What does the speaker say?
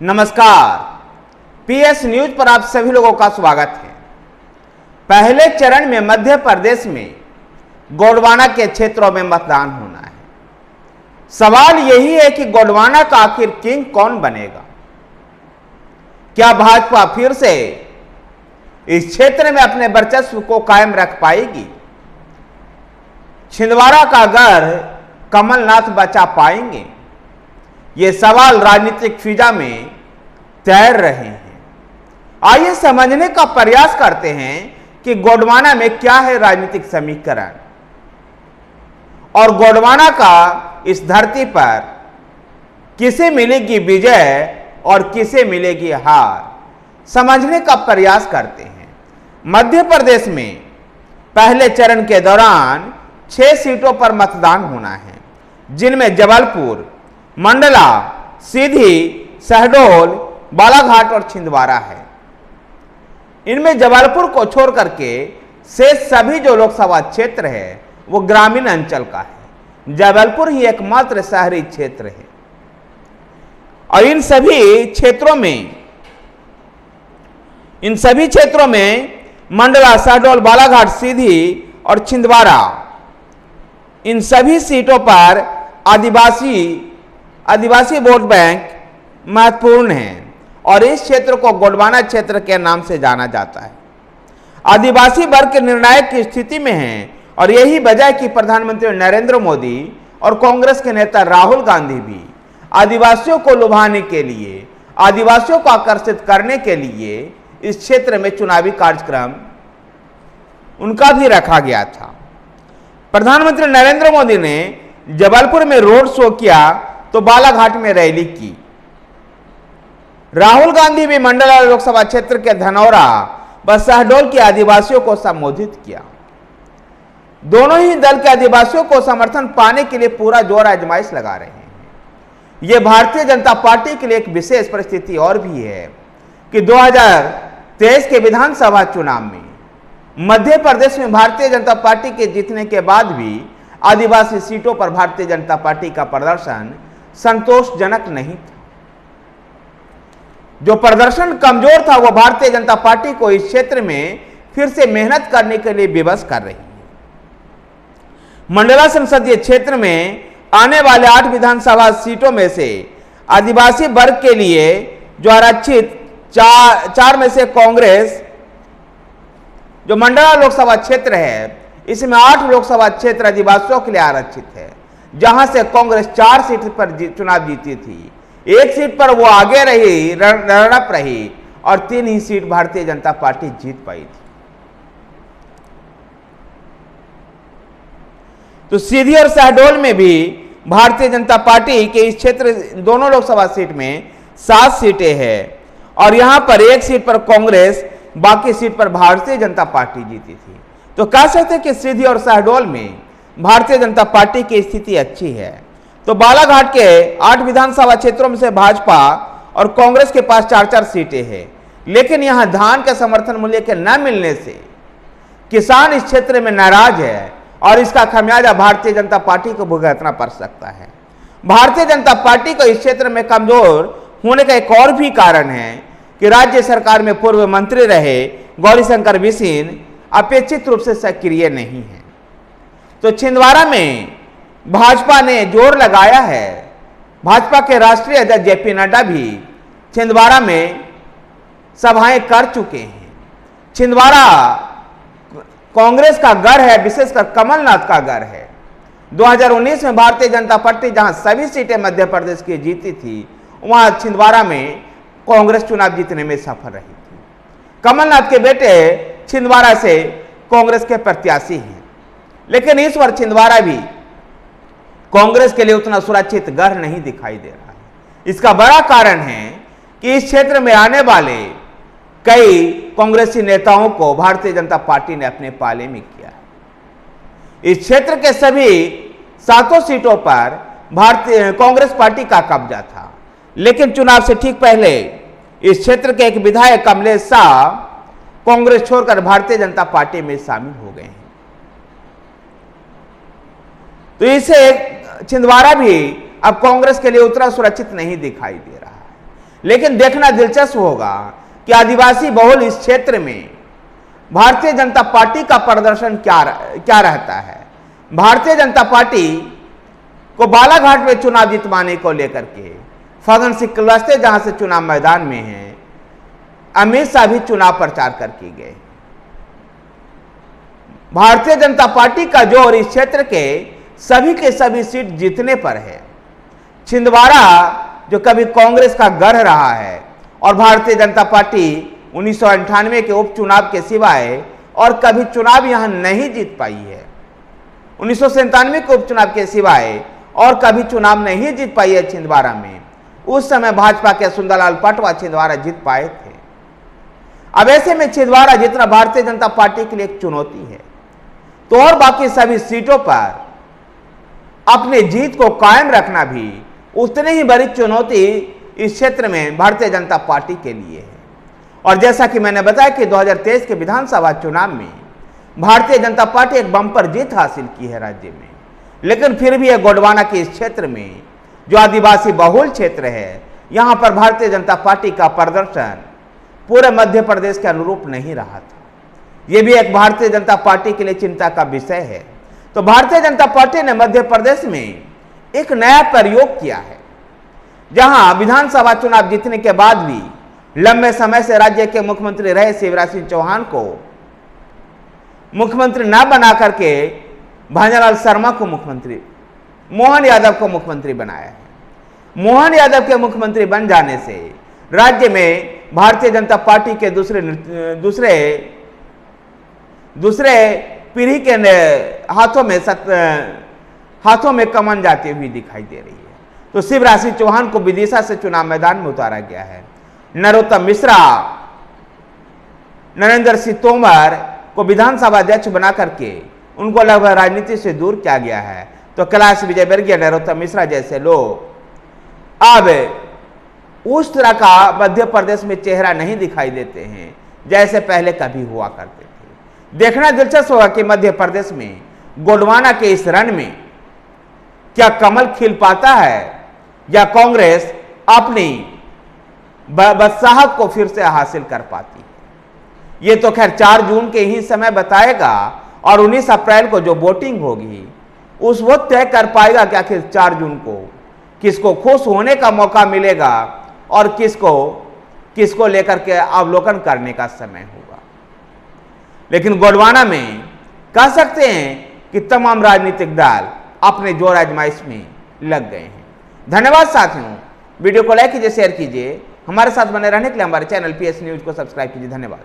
नमस्कार, PS news पर आप सभी लोगों का स्वागत है। पहले चरण में मध्य प्रदेश में गोंडवाना के क्षेत्रों में मतदान होना है। सवाल यही है कि गोंडवाना का आखिर किंग कौन बनेगा? क्या भाजपा फिर से इस क्षेत्र में अपने वर्चस्व को कायम रख पाएगी? छिंदवाड़ा का गढ़ कमलनाथ बचा पाएंगे? ये सवाल राजनीतिक फिजा में तैर रहे हैं। आइए समझने का प्रयास करते हैं कि गोंडवाना में क्या है राजनीतिक समीकरण और गोंडवाना का इस धरती पर किसे मिलेगी विजय और किसे मिलेगी हार, समझने का प्रयास करते हैं। मध्य प्रदेश में पहले चरण के दौरान 6 सीटों पर मतदान होना है, जिनमें जबलपुर, मंडला, सीधी, शहडोल, बालाघाट और छिंदवाड़ा है। इनमें जबलपुर को छोड़ करके शेष सभी जो लोकसभा क्षेत्र है वो ग्रामीण अंचल का है। जबलपुर ही एकमात्र शहरी क्षेत्र है और इन सभी क्षेत्रों में मंडला, शहडोल, बालाघाट, सीधी और छिंदवाड़ा, इन सभी सीटों पर आदिवासी वोट बैंक महत्वपूर्ण है और इस क्षेत्र को गोंडवाना क्षेत्र के नाम से जाना जाता है। आदिवासी वर्ग के निर्णायक की स्थिति में है और यही वजह है कि प्रधानमंत्री नरेंद्र मोदी और कांग्रेस के नेता राहुल गांधी भी आदिवासियों को लुभाने के लिए, आदिवासियों को आकर्षित करने के लिए इस क्षेत्र में चुनावी कार्यक्रम उनका भी रखा गया था। प्रधानमंत्री नरेंद्र मोदी ने जबलपुर में रोड शो किया तो बालाघाट में रैली की। राहुल गांधी भी मंडला लोकसभा क्षेत्र के धनौरा व शहडोल के आदिवासियों को संबोधित किया। दोनों ही दल के आदिवासियों को समर्थन पाने के लिए पूरा जोर आजमाइश लगा रहे हैं। यह भारतीय जनता पार्टी के लिए एक विशेष परिस्थिति और भी है कि 2023 के विधानसभा चुनाव में मध्य प्रदेश में भारतीय जनता पार्टी के जीतने के बाद भी आदिवासी सीटों पर भारतीय जनता पार्टी का प्रदर्शन संतोषजनक नहीं था। जो प्रदर्शन कमजोर था वो भारतीय जनता पार्टी को इस क्षेत्र में फिर से मेहनत करने के लिए विवश कर रही है। मंडला संसदीय क्षेत्र में आने वाले 8 विधानसभा सीटों में से आदिवासी वर्ग के लिए जो आरक्षित 4 में से कांग्रेस, जो मंडला लोकसभा क्षेत्र है इसमें 8 लोकसभा क्षेत्र आदिवासियों के लिए आरक्षित है, जहां से कांग्रेस 4 सीट पर चुनाव जीती थी। 1 सीट पर वो आगे रही, रनअप रही और 3 ही सीट भारतीय जनता पार्टी जीत पाई थी। तो सीधी और शहडोल में भी भारतीय जनता पार्टी के इस क्षेत्र दोनों लोकसभा सीट में 7 सीटें हैं और यहां पर 1 सीट पर कांग्रेस, बाकी सीट पर भारतीय जनता पार्टी जीती थी। तो कह सकते हैं कि सीधी और शहडोल में भारतीय जनता पार्टी की स्थिति अच्छी है। तो बालाघाट के 8 विधानसभा क्षेत्रों में से भाजपा और कांग्रेस के पास 4-4 सीटें हैं, लेकिन यहां धान के समर्थन मूल्य के न मिलने से किसान इस क्षेत्र में नाराज है और इसका खामियाजा भारतीय जनता पार्टी को भुगतना पड़ सकता है। भारतीय जनता पार्टी को इस क्षेत्र में कमजोर होने का एक और भी कारण है कि राज्य सरकार में पूर्व मंत्री रहे गौरीशंकर बिसेन अपेक्षित रूप से सक्रिय नहीं है। तो छिंदवाड़ा में भाजपा ने जोर लगाया है। भाजपा के राष्ट्रीय अध्यक्ष जेपी नड्डा भी छिंदवाड़ा में सभाएं कर चुके हैं। छिंदवाड़ा कांग्रेस का गढ़ है, विशेषकर कमलनाथ का गढ़ है। 2019 में भारतीय जनता पार्टी जहां सभी सीटें मध्य प्रदेश की जीती थी, वहां छिंदवाड़ा में कांग्रेस चुनाव जीतने में सफल रही थी। कमलनाथ के बेटे छिंदवाड़ा से कांग्रेस के प्रत्याशी हैं, लेकिन इस बार छिंदवाड़ा भी कांग्रेस के लिए उतना सुरक्षित गढ़ नहीं दिखाई दे रहा है। इसका बड़ा कारण है कि इस क्षेत्र में आने वाले कई कांग्रेसी नेताओं को भारतीय जनता पार्टी ने अपने पाले में किया है। इस क्षेत्र के सभी 7 सीटों पर कांग्रेस पार्टी का कब्जा था, लेकिन चुनाव से ठीक पहले इस क्षेत्र के एक विधायक कमलेश शाह कांग्रेस छोड़कर भारतीय जनता पार्टी में शामिल हो गए हैं। तो इसे छिंदवाड़ा भी अब कांग्रेस के लिए उतना सुरक्षित नहीं दिखाई दे रहा है। लेकिन देखना दिलचस्प होगा कि आदिवासी बहुल इस क्षेत्र में भारतीय जनता पार्टी का प्रदर्शन क्या रहता है। भारतीय जनता पार्टी को बालाघाट में चुनाव जितवाने को लेकर के फगन सिंह कुलस्ते जहां से चुनाव मैदान में हैं, अमित शाह भी चुनाव प्रचार करके गए। भारतीय जनता पार्टी का जोर इस क्षेत्र के सभी सीट जीतने पर है। छिंदवाड़ा जो कभी कांग्रेस का गढ़ रहा है और भारतीय जनता पार्टी 1998 के उपचुनाव के सिवाय और कभी चुनाव यहां नहीं जीत पाई है। 1997 के उपचुनाव के सिवाय और कभी चुनाव नहीं जीत पाई है छिंदवाड़ा में। उस समय भाजपा के सुंदरलाल पटवा छिंदवाड़ा जीत पाए थे। अब ऐसे में छिंदवाड़ा जीतना भारतीय जनता पार्टी के लिए एक चुनौती है, तो और बाकी सभी सीटों पर अपने जीत को कायम रखना भी उतनी ही बड़ी चुनौती इस क्षेत्र में भारतीय जनता पार्टी के लिए है। और जैसा कि मैंने बताया कि 2023 के विधानसभा चुनाव में भारतीय जनता पार्टी एक बम्पर जीत हासिल की है राज्य में, लेकिन फिर भी गोंडवाना के इस क्षेत्र में जो आदिवासी बहुल क्षेत्र है, यहां पर भारतीय जनता पार्टी का प्रदर्शन पूरे मध्य प्रदेश के अनुरूप नहीं रहा था। यह भी एक भारतीय जनता पार्टी के लिए चिंता का विषय है। तो भारतीय जनता पार्टी ने मध्य प्रदेश में एक नया प्रयोग किया है, जहां विधानसभा चुनाव जीतने के बाद भी लंबे समय से राज्य के मुख्यमंत्री रहे शिवराज सिंह चौहान को मुख्यमंत्री न बना करके भंजनलाल शर्मा को मुख्यमंत्री, मोहन यादव को मुख्यमंत्री बनाया है। मोहन यादव के मुख्यमंत्री बन जाने से राज्य में भारतीय जनता पार्टी के दूसरे पीढ़ी के हाथों में कमान जाती हुई दिखाई दे रही है। तो शिवराज सिंह चौहान को विदिशा से चुनाव मैदान में उतारा गया है। नरोत्तम मिश्रा, नरेंद्र सिंह तोमर को विधानसभा अध्यक्ष बना करके उनको लगभग राजनीति से दूर किया गया है। तो कैलाश विजयवर्गीय, नरोत्तम मिश्रा जैसे लोग अब उस तरह का मध्य प्रदेश में चेहरा नहीं दिखाई देते हैं जैसे पहले कभी हुआ करते थे। देखना दिलचस्प होगा कि मध्य प्रदेश में गोंडवाना के इस रण में क्या कमल खिल पाता है या कांग्रेस अपनी बादशाहत को फिर से हासिल कर पाती है। ये तो खैर 4 जून के ही समय बताएगा, और 19 अप्रैल को जो वोटिंग होगी उस वो तय कर पाएगा कि आखिर 4 जून को किसको खुश होने का मौका मिलेगा और किसको लेकर के अवलोकन करने का समय होगा। लेकिन गोंडवाना में कह सकते हैं कि तमाम राजनीतिक दल अपने जोर आजमाइश में लग गए हैं। धन्यवाद साथियों, वीडियो को लाइक कीजिए, शेयर कीजिए, हमारे साथ बने रहने के लिए हमारे चैनल PS न्यूज को सब्सक्राइब कीजिए। धन्यवाद।